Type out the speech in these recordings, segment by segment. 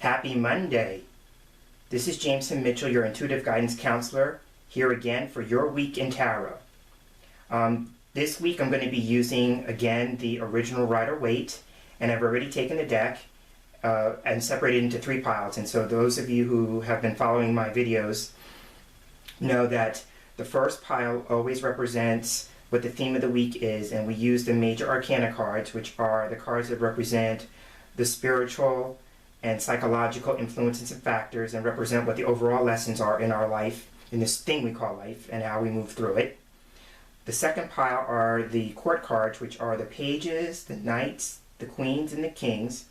Happy Monday. This is James Himm Mitchell, your intuitive guidance counselor, here again for your week in tarot. This week I'm going to be using again the original Rider Waite, and I've already taken the deck and separated into 3 piles. And so those of you who have been following my videos know that the first pile always represents what the theme of the week is, and we use the major arcana cards, which are the cards that represent the spiritual and psychological influences and factors and represent what the overall lessons are in our life, in this thing we call life, and how we move through it. The second pile are the court cards, which are the pages, the knights, the queens, and the kings.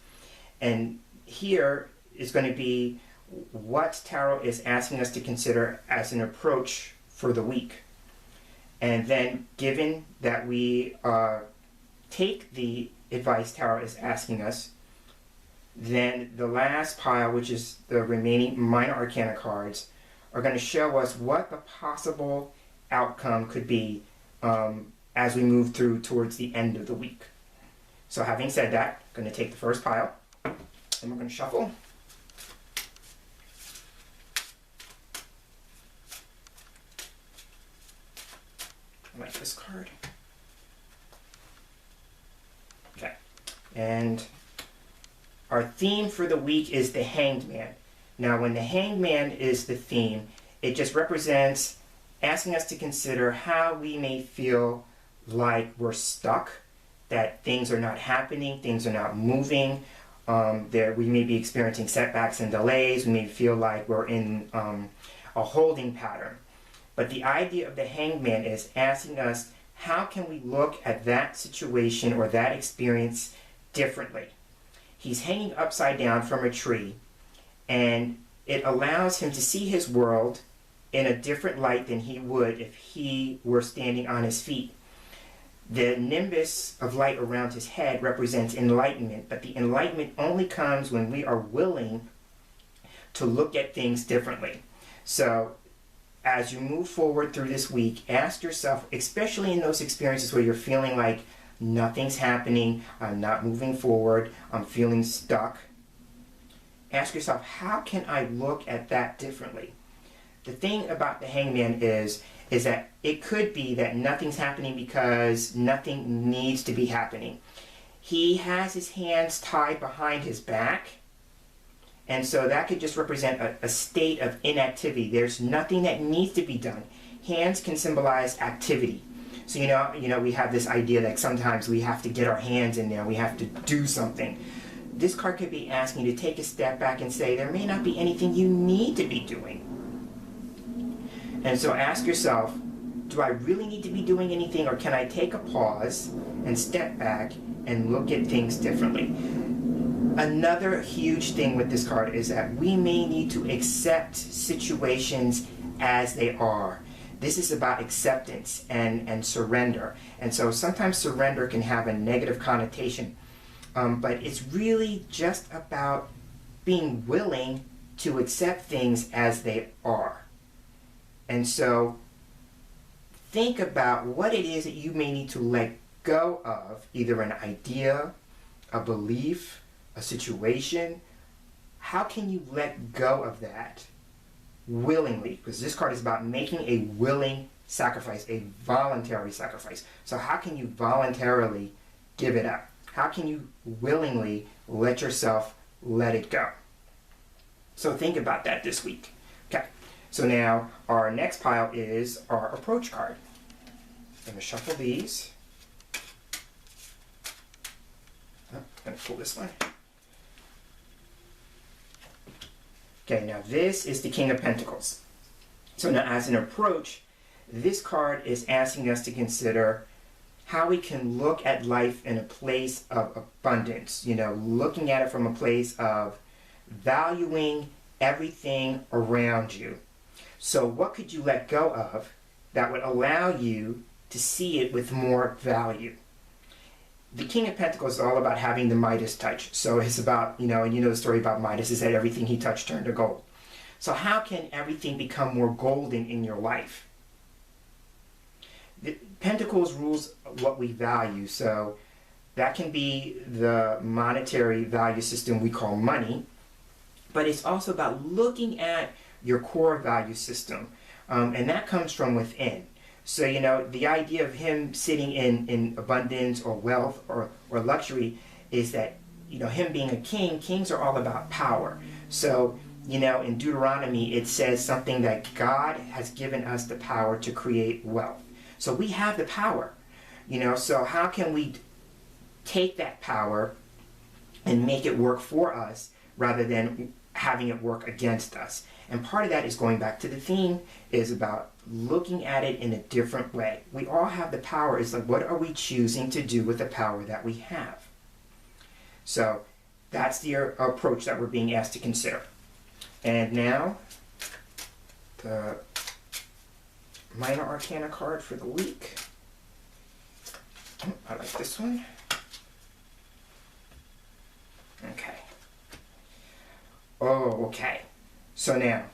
And here is going to be what tarot is asking us to consider as an approach for the week. And then, given that we take the advice tarot is asking us, then the last pile, which is the remaining minor arcana cards, are going to show us what the possible outcome could be as we move through towards the end of the week. So having said that, I'm going to take the first pile, and we're going to shuffle. I like this card. Okay, and our theme for the week is the Hanged Man. Now, when the Hanged Man is the theme, it just represents asking us to consider how we may feel like we're stuck, that things are not happening, things are not moving. We may be experiencing setbacks and delays. We may feel like we're in a holding pattern. But the idea of the Hanged Man is asking us, how can we look at that situation or that experience differently? He's hanging upside down from a tree, and it allows him to see his world in a different light than he would if he were standing on his feet. The nimbus of light around his head represents enlightenment, but the enlightenment only comes when we are willing to look at things differently. So as you move forward through this week, ask yourself, especially in those experiences where you're feeling like nothing's happening, I'm not moving forward, I'm feeling stuck. Ask yourself, how can I look at that differently? The thing about the Hangman is that it could be that nothing's happening because nothing needs to be happening. He has his hands tied behind his back, and so that could just represent a state of inactivity. There's nothing that needs to be done. Hands can symbolize activity. So you know, we have this idea that sometimes we have to get our hands in there, we have to do something. This card could be asking you to take a step back and say, there may not be anything you need to be doing. And so ask yourself, do I really need to be doing anything, or can I take a pause and step back and look at things differently? Another huge thing with this card is that we may need to accept situations as they are. This is about acceptance and surrender. And so sometimes surrender can have a negative connotation, but it's really just about being willing to accept things as they are. And so think about what it is that you may need to let go of, either an idea, a belief, a situation. How can you let go of that willingly? Because this card is about making a willing sacrifice, a voluntary sacrifice. So how can you voluntarily give it up? How can you willingly let yourself let it go? So think about that this week. Okay, so now our next pile is our approach card. I'm going to shuffle these. I'm going to pull this one. Okay, now this is the King of Pentacles. So now as an approach, this card is asking us to consider how we can look at life in a place of abundance, looking at it from a place of valuing everything around you. So what could you let go of that would allow you to see it with more value? The King of Pentacles is all about having the Midas touch. So it's about, and you know the story about Midas, is that everything he touched turned to gold. So how can everything become more golden in your life? The Pentacles rules what we value. So that can be the monetary value system we call money. but it's also about looking at your core value system. And that comes from within. So, you know, the idea of him sitting in abundance or wealth or luxury is that, you know, him being a king, kings are all about power. So, you know, in Deuteronomy, it says something that God has given us the power to create wealth. So we have the power, you know, so how can we take that power and make it work for us rather than having it work against us? And part of that is going back to the theme, is about looking at it in a different way. We all have the power. It's like, what are we choosing to do with the power that we have? So that's the approach that we're being asked to consider. And now, the Minor Arcana card for the week. Oh, I like this one. Okay. Oh, okay. So now,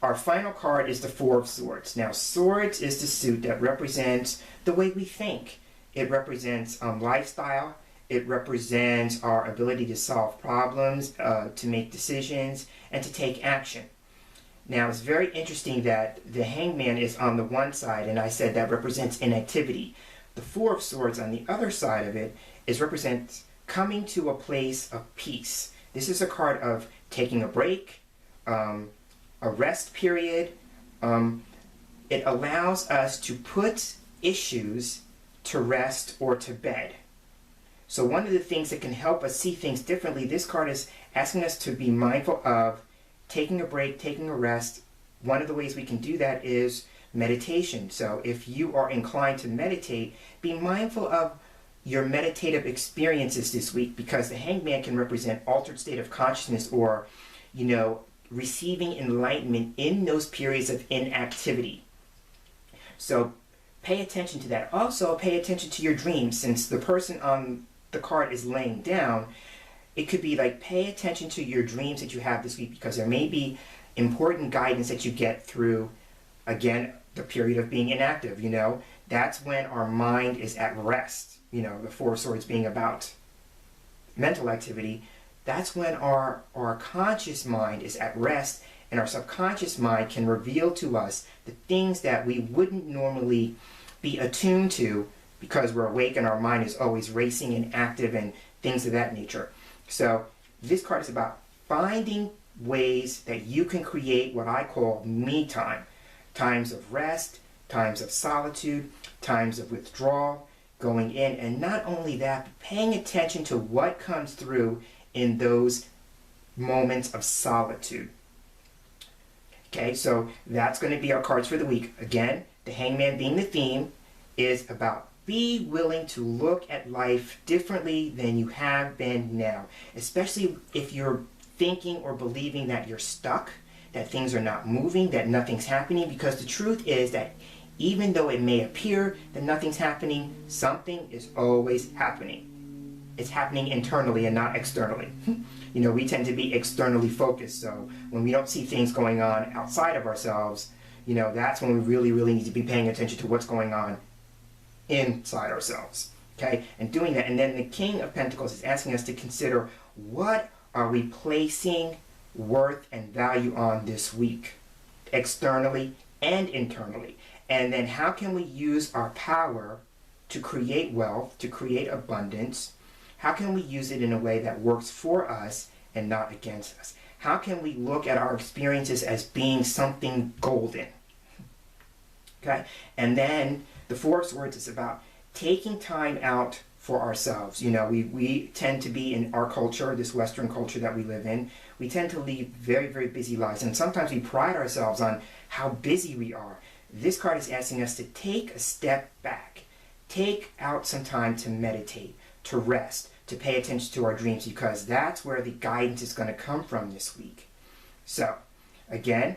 our final card is the Four of Swords. Now, Swords is the suit that represents the way we think. It represents lifestyle. It represents our ability to solve problems, to make decisions, and to take action. Now, it's very interesting that the Hangman is on the one side, and I said that represents inactivity. The Four of Swords on the other side of it represents coming to a place of peace. This is a card of taking a break, a rest period. It allows us to put issues to rest or to bed. So one of the things that can help us see things differently, this card is asking us to be mindful of taking a break, taking a rest. One of the ways we can do that is meditation. So if you are inclined to meditate, be mindful of your meditative experiences this week, because the Hangman can represent altered state of consciousness, or, you know, receiving enlightenment in those periods of inactivity. So pay attention to that. Also, pay attention to your dreams. Since the person on the card is laying down, it could be like, pay attention to your dreams that you have this week, because there may be important guidance that you get through, again, the period of being inactive. You know, that's when our mind is at rest. You know, the Four of Swords being about mental activity. That's when our conscious mind is at rest, and our subconscious mind can reveal to us the things that we wouldn't normally be attuned to, because we're awake and our mind is always racing and active and things of that nature. So this card is about finding ways that you can create what I call me time. Times of rest, times of solitude, times of withdrawal, going in, and not only that, but paying attention to what comes through in those moments of solitude. Okay, so that's going to be our cards for the week. Again, the Hangman being the theme is about be willing to look at life differently than you have been now, especially if you're thinking or believing that you're stuck, that things are not moving, that nothing's happening, because the truth is that even though it may appear that nothing's happening, something is always happening. It's happening internally and not externally. You know, we tend to be externally focused, so when we don't see things going on outside of ourselves, you know, that's when we really, really need to be paying attention to what's going on inside ourselves. Okay, and doing that. And then the King of Pentacles is asking us to consider, what are we placing worth and value on this week, externally and internally? And then how can we use our power to create wealth, to create abundance? How can we use it in a way that works for us and not against us? How can we look at our experiences as being something golden? Okay, and then the Four of Swords is about taking time out for ourselves. You know, we tend to be, in our culture, this Western culture that we live in, we tend to lead very, very busy lives. And sometimes we pride ourselves on how busy we are. This card is asking us to take a step back. Take out some time to meditate, to rest, to pay attention to our dreams, because that's where the guidance is going to come from this week. So, again,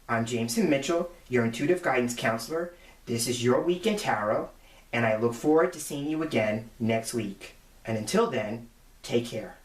I'm James Himm Mitchell, your intuitive guidance counselor. This is your week in tarot, and I look forward to seeing you again next week. And until then, take care.